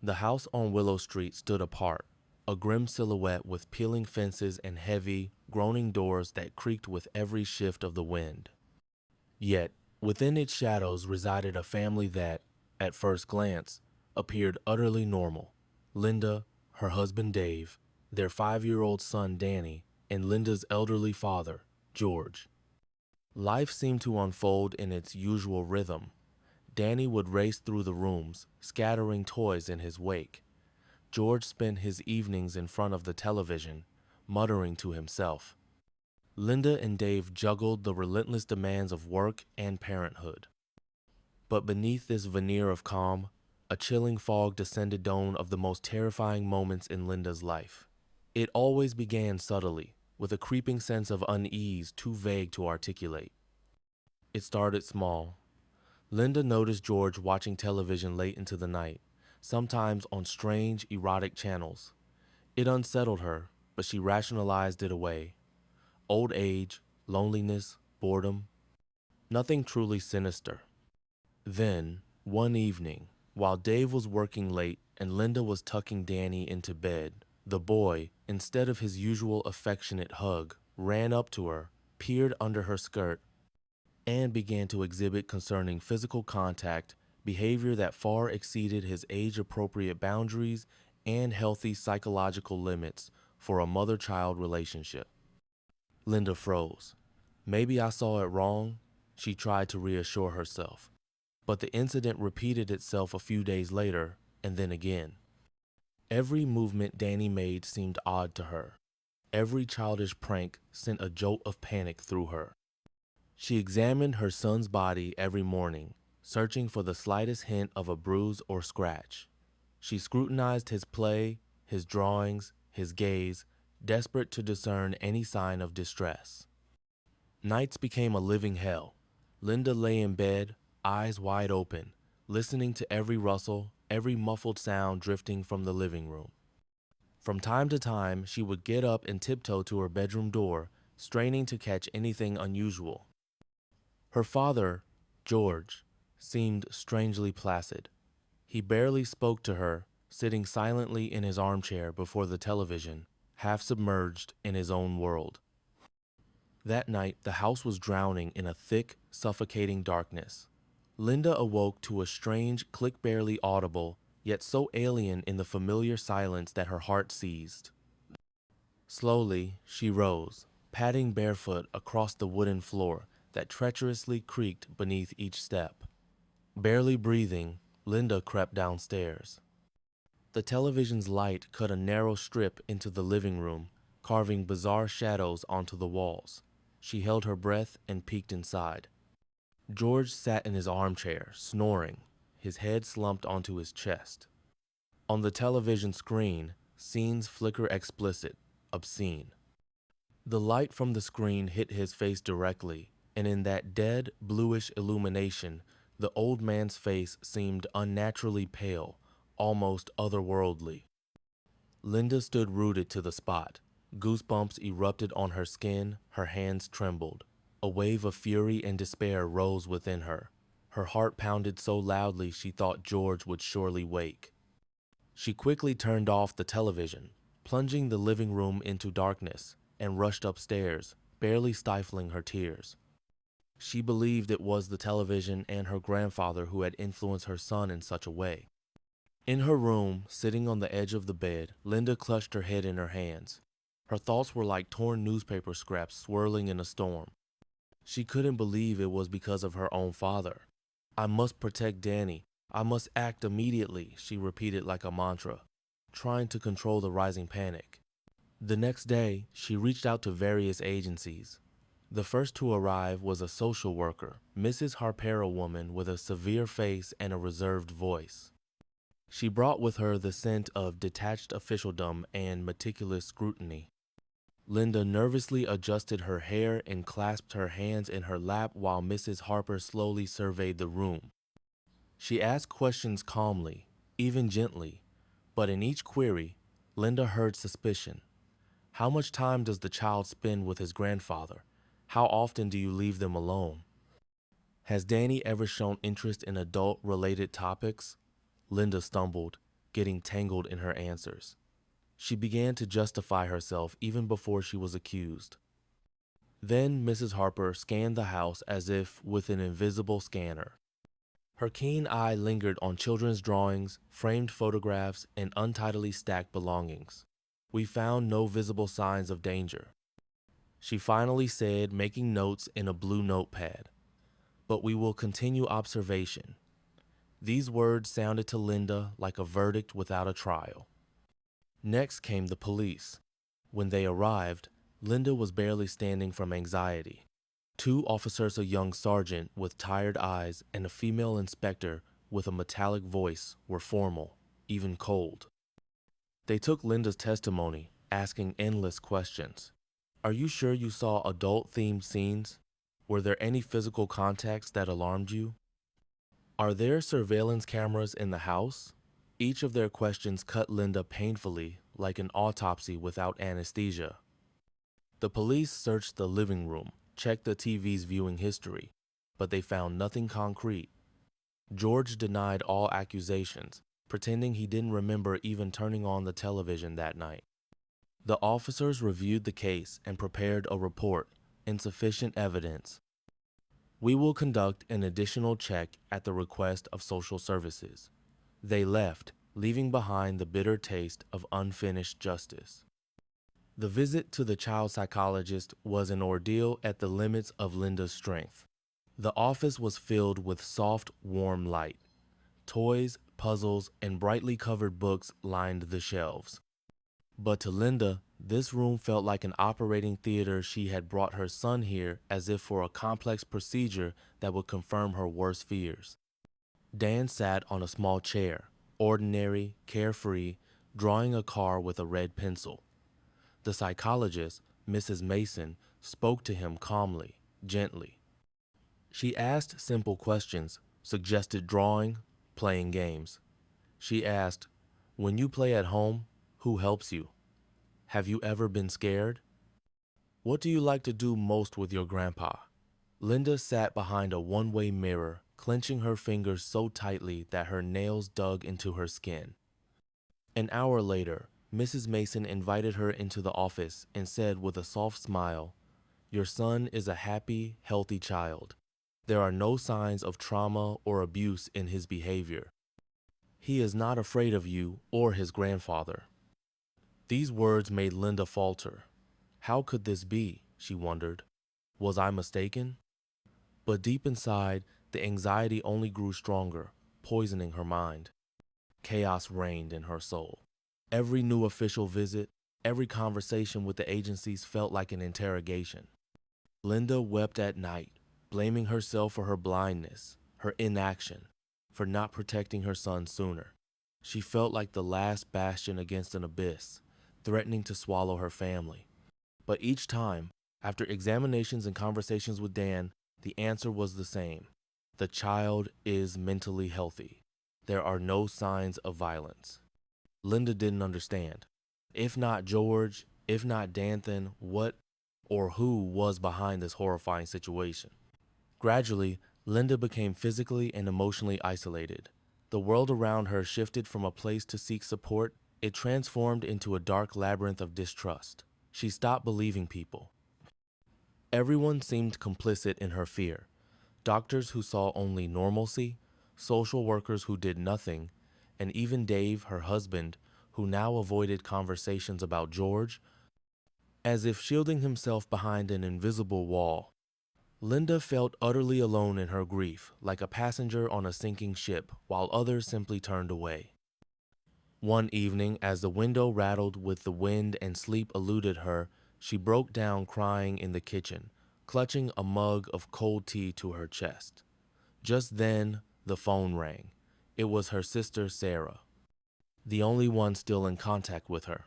The house on Willow Street stood apart, a grim silhouette with peeling fences and heavy, groaning doors that creaked with every shift of the wind. Yet, within its shadows resided a family that, at first glance, appeared utterly normal. Linda, her husband Dave, their 5-year-old son Danny, and Linda's elderly father, George. Life seemed to unfold in its usual rhythm. Danny would race through the rooms, scattering toys in his wake. George spent his evenings in front of the television, muttering to himself. Linda and Dave juggled the relentless demands of work and parenthood. But beneath this veneer of calm, a chilling fog descended dawn of the most terrifying moments in Linda's life. It always began subtly, with a creeping sense of unease too vague to articulate. It started small. Linda noticed George watching television late into the night, sometimes on strange, erotic channels. It unsettled her, but she rationalized it away. Old age, loneliness, boredom, nothing truly sinister. Then, one evening, while Dave was working late and Linda was tucking Danny into bed, the boy, instead of his usual affectionate hug, ran up to her, peered under her skirt, and began to exhibit concerning physical contact behavior that far exceeded his age-appropriate boundaries and healthy psychological limits for a mother-child relationship. Linda froze. Maybe I saw it wrong, she tried to reassure herself. But the incident repeated itself a few days later, and then again. Every movement Danny made seemed odd to her. Every childish prank sent a jolt of panic through her. She examined her son's body every morning, searching for the slightest hint of a bruise or scratch. She scrutinized his play, his drawings, his gaze, desperate to discern any sign of distress. Nights became a living hell. Linda lay in bed, eyes wide open, listening to every rustle, every muffled sound drifting from the living room. From time to time, she would get up and tiptoe to her bedroom door, straining to catch anything unusual. Her father, George, seemed strangely placid. He barely spoke to her, sitting silently in his armchair before the television, half submerged in his own world. That night, the house was drowning in a thick, suffocating darkness. Linda awoke to a strange click barely audible, yet so alien in the familiar silence that her heart seized. Slowly, she rose, padding barefoot across the wooden floor that treacherously creaked beneath each step. Barely breathing, Linda crept downstairs. The television's light cut a narrow strip into the living room, carving bizarre shadows onto the walls. She held her breath and peeked inside. George sat in his armchair, snoring, his head slumped onto his chest. On the television screen, scenes flicker explicit, obscene. The light from the screen hit his face directly, and in that dead, bluish illumination, the old man's face seemed unnaturally pale, almost otherworldly. Linda stood rooted to the spot. Goosebumps erupted on her skin, her hands trembled. A wave of fury and despair rose within her. Her heart pounded so loudly she thought George would surely wake. She quickly turned off the television, plunging the living room into darkness, and rushed upstairs, barely stifling her tears. She believed it was the television and her grandfather who had influenced her son in such a way. In her room, sitting on the edge of the bed, Linda clutched her head in her hands. Her thoughts were like torn newspaper scraps swirling in a storm. She couldn't believe it was because of her own father. I must protect Danny. I must act immediately, she repeated like a mantra, trying to control the rising panic. The next day, she reached out to various agencies. The first to arrive was a social worker, Mrs. Harper, a woman with a severe face and a reserved voice. She brought with her the scent of detached officialdom and meticulous scrutiny. Linda nervously adjusted her hair and clasped her hands in her lap while Mrs. Harper slowly surveyed the room. She asked questions calmly, even gently, but in each query, Linda heard suspicion. How much time does the child spend with his grandfather? How often do you leave them alone? Has Danny ever shown interest in adult-related topics? Linda stumbled. getting tangled in her answers. She began to justify herself even before she was accused. Then Mrs. Harper scanned the house as if with an invisible scanner. Her keen eye lingered on children's drawings, framed photographs, and untidily stacked belongings. We found no visible signs of danger, she finally said, making notes in a blue notepad. But we will continue observation. These words sounded to Linda like a verdict without a trial. Next came the police. When they arrived, Linda was barely standing from anxiety. Two officers, a young sergeant with tired eyes and a female inspector with a metallic voice, were formal, even cold. They took Linda's testimony, asking endless questions. Are you sure you saw adult-themed scenes? Were there any physical contacts that alarmed you? Are there surveillance cameras in the house? Each of their questions cut Linda painfully, like an autopsy without anesthesia. The police searched the living room, checked the TV's viewing history, but they found nothing concrete. George denied all accusations, pretending he didn't remember even turning on the television that night. The officers reviewed the case and prepared a report, insufficient evidence. We will conduct an additional check at the request of social services. They left, leaving behind the bitter taste of unfinished justice. The visit to the child psychologist was an ordeal at the limits of Linda's strength. The office was filled with soft, warm light. Toys, puzzles, and brightly covered books lined the shelves. But to Linda, this room felt like an operating theater. She had brought her son here as if for a complex procedure that would confirm her worst fears. Dan sat on a small chair, ordinary, carefree, drawing a car with a red pencil. The psychologist, Mrs. Mason, spoke to him calmly, gently. She asked simple questions, suggested drawing, playing games. She asked, "When you play at home, who helps you? Have you ever been scared? What do you like to do most with your grandpa?" Linda sat behind a one-way mirror, clenching her fingers so tightly that her nails dug into her skin. An hour later, Mrs. Mason invited her into the office and said with a soft smile, "Your son is a happy, healthy child. There are no signs of trauma or abuse in his behavior. He is not afraid of you or his grandfather." These words made Linda falter. How could this be, she wondered. Was I mistaken? But deep inside, the anxiety only grew stronger, poisoning her mind. Chaos reigned in her soul. Every new official visit, every conversation with the agencies felt like an interrogation. Linda wept at night, blaming herself for her blindness, her inaction, for not protecting her son sooner. She felt like the last bastion against an abyss, threatening to swallow her family. But each time, after examinations and conversations with Dan, the answer was the same. The child is mentally healthy. There are no signs of violence. Linda didn't understand. If not George, if not Danthan, what or who was behind this horrifying situation? Gradually, Linda became physically and emotionally isolated. The world around her shifted from a place to seek support. It transformed into a dark labyrinth of distrust. She stopped believing people. Everyone seemed complicit in her fear. Doctors who saw only normalcy, social workers who did nothing, and even Dave, her husband, who now avoided conversations about George, as if shielding himself behind an invisible wall. Linda felt utterly alone in her grief, like a passenger on a sinking ship, while others simply turned away. One evening, as the window rattled with the wind and sleep eluded her, she broke down crying in the kitchen, clutching a mug of cold tea to her chest. Just then, the phone rang. It was her sister, Sarah, the only one still in contact with her.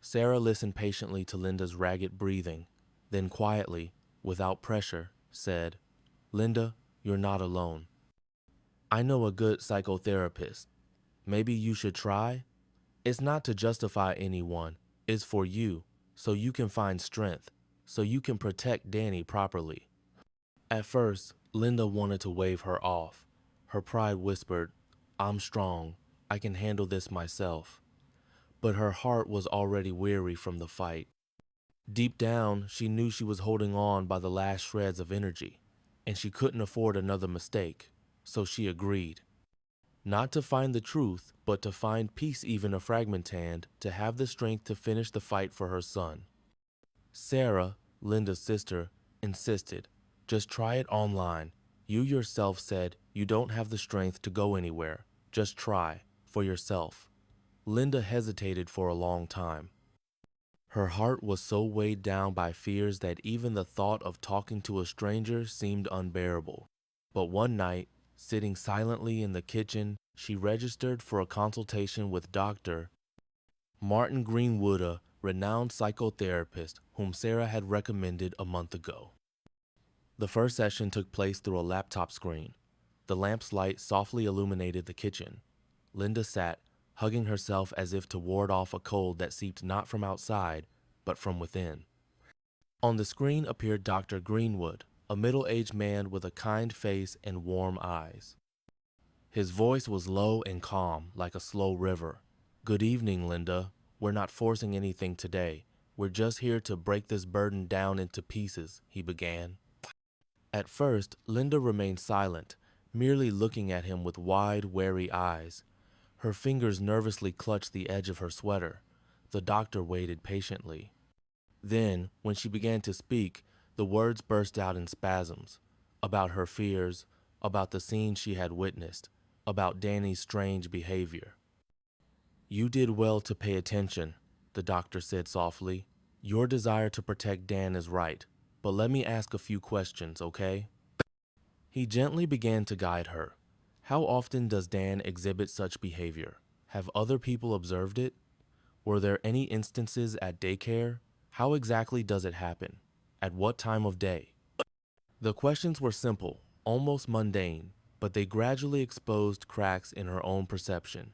Sarah listened patiently to Linda's ragged breathing, then quietly, without pressure, said, "Linda, you're not alone. I know a good psychotherapist. Maybe you should try? It's not to justify anyone. It's for you, so you can find strength, so you can protect Danny properly." At first, Linda wanted to wave her off. Her pride whispered, "I'm strong. I can handle this myself. But her heart was already weary from the fight. Deep down, she knew she was holding on by the last shreds of energy, and she couldn't afford another mistake, so she agreed. Not to find the truth, but to find peace even a fragmentant, to have the strength to finish the fight for her son. Sarah, Linda's sister, insisted, just try it online. You yourself said you don't have the strength to go anywhere. Just try, for yourself. Linda hesitated for a long time. Her heart was so weighed down by fears that even the thought of talking to a stranger seemed unbearable. But one night, sitting silently in the kitchen, she registered for a consultation with Dr. Martin Greenwood, a renowned psychotherapist whom Sarah had recommended a month ago. The first session took place through a laptop screen. The lamp's light softly illuminated the kitchen. Linda sat, hugging herself as if to ward off a cold that seeped not from outside, but from within. On the screen appeared Dr. Greenwood, a middle-aged man with a kind face and warm eyes. His voice was low and calm, like a slow river. "Good evening, Linda. We're not forcing anything today. We're just here to break this burden down into pieces," he began. At first, Linda remained silent, merely looking at him with wide, wary eyes. Her fingers nervously clutched the edge of her sweater. The doctor waited patiently. Then, when she began to speak, the words burst out in spasms. About her fears, about the scene she had witnessed, about Danny's strange behavior. "You did well to pay attention," the doctor said softly. "Your desire to protect Dan is right, but let me ask a few questions, okay?" He gently began to guide her. "How often does Dan exhibit such behavior? Have other people observed it? Were there any instances at daycare? How exactly does it happen? At what time of day?" The questions were simple, almost mundane, but they gradually exposed cracks in her own perception.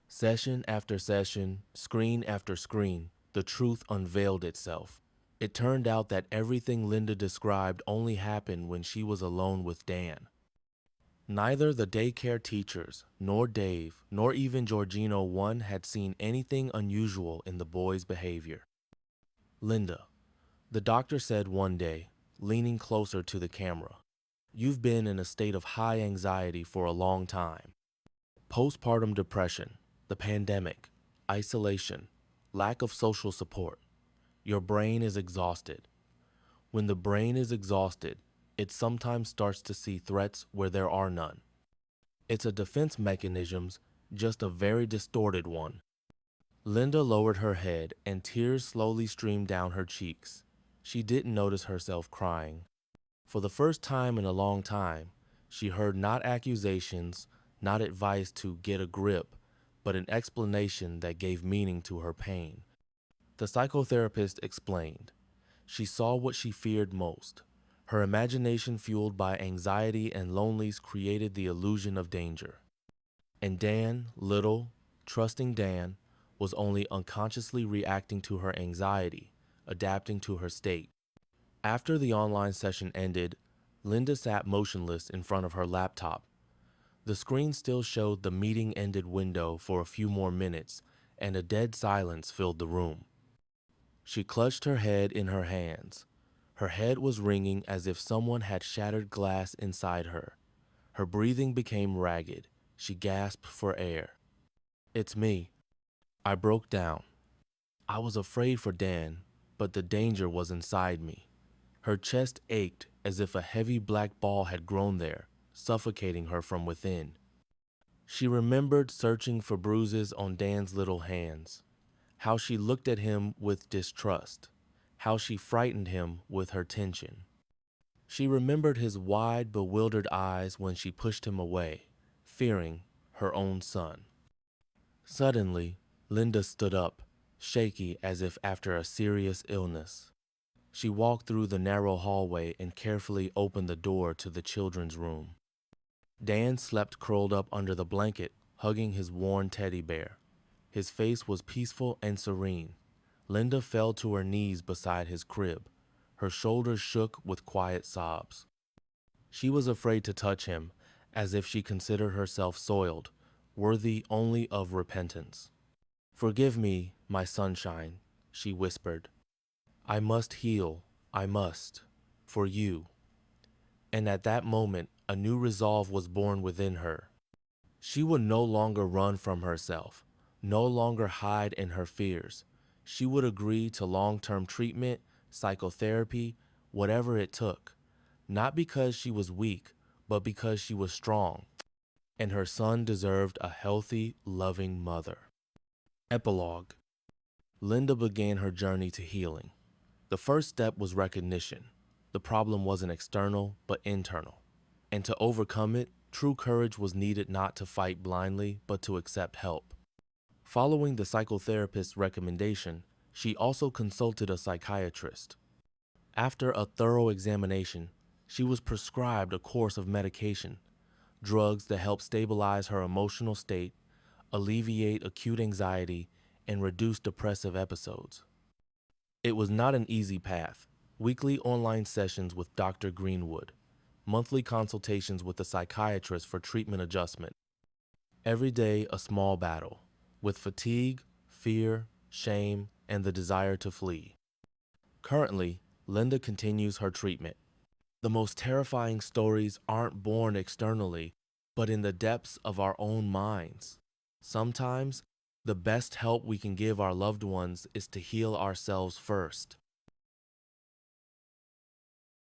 Session after session, screen after screen, the truth unveiled itself. It turned out that everything Linda described only happened when she was alone with Dan. Neither the daycare teachers, nor Dave, nor even Georgino 1 had seen anything unusual in the boy's behavior. "Linda," the doctor said one day, leaning closer to the camera, "you've been in a state of high anxiety for a long time. Postpartum depression, the pandemic, isolation, lack of social support. Your brain is exhausted. When the brain is exhausted, it sometimes starts to see threats where there are none. It's a defense mechanism, just a very distorted one." Linda lowered her head and tears slowly streamed down her cheeks. She didn't notice herself crying. For the first time in a long time, she heard not accusations, not advice to get a grip, but an explanation that gave meaning to her pain. The psychotherapist explained. She saw what she feared most. Her imagination, fueled by anxiety and loneliness, created the illusion of danger. And Dan, little, trusting Dan, was only unconsciously reacting to her anxiety, adapting to her state. After the online session ended, Linda sat motionless in front of her laptop. The screen still showed the meeting ended window for a few more minutes, and a dead silence filled the room. She clutched her head in her hands. Her head was ringing as if someone had shattered glass inside her. Her breathing became ragged. She gasped for air. "It's me." I broke down. I was afraid for Dan, but the danger was inside me. Her chest ached as if a heavy black ball had grown there, suffocating her from within. She remembered searching for bruises on Dan's little hands, how she looked at him with distrust, how she frightened him with her tension. She remembered his wide, bewildered eyes when she pushed him away, fearing her own son. Suddenly, Linda stood up, shaky as if after a serious illness. She walked through the narrow hallway and carefully opened the door to the children's room. Dan slept curled up under the blanket, hugging his worn teddy bear. His face was peaceful and serene. Linda fell to her knees beside his crib. Her shoulders shook with quiet sobs. She was afraid to touch him, as if she considered herself soiled, worthy only of repentance. "Forgive me, my sunshine," she whispered. "I must heal, I must, for you." And at that moment, a new resolve was born within her. She would no longer run from herself, no longer hide in her fears. She would agree to long-term treatment, psychotherapy, whatever it took, not because she was weak, but because she was strong, and her son deserved a healthy, loving mother. Epilogue. Linda began her journey to healing. The first step was recognition. The problem wasn't external, but internal. And to overcome it, true courage was needed, not to fight blindly, but to accept help. Following the psychotherapist's recommendation, she also consulted a psychiatrist. After a thorough examination, she was prescribed a course of medication, drugs that help stabilize her emotional state, alleviate acute anxiety, and reduce depressive episodes. It was not an easy path. Weekly online sessions with Dr. Greenwood, monthly consultations with a psychiatrist for treatment adjustment. Every day a small battle, with fatigue, fear, shame, and the desire to flee. Currently, Linda continues her treatment. The most terrifying stories aren't born externally, but in the depths of our own minds. Sometimes, the best help we can give our loved ones is to heal ourselves first.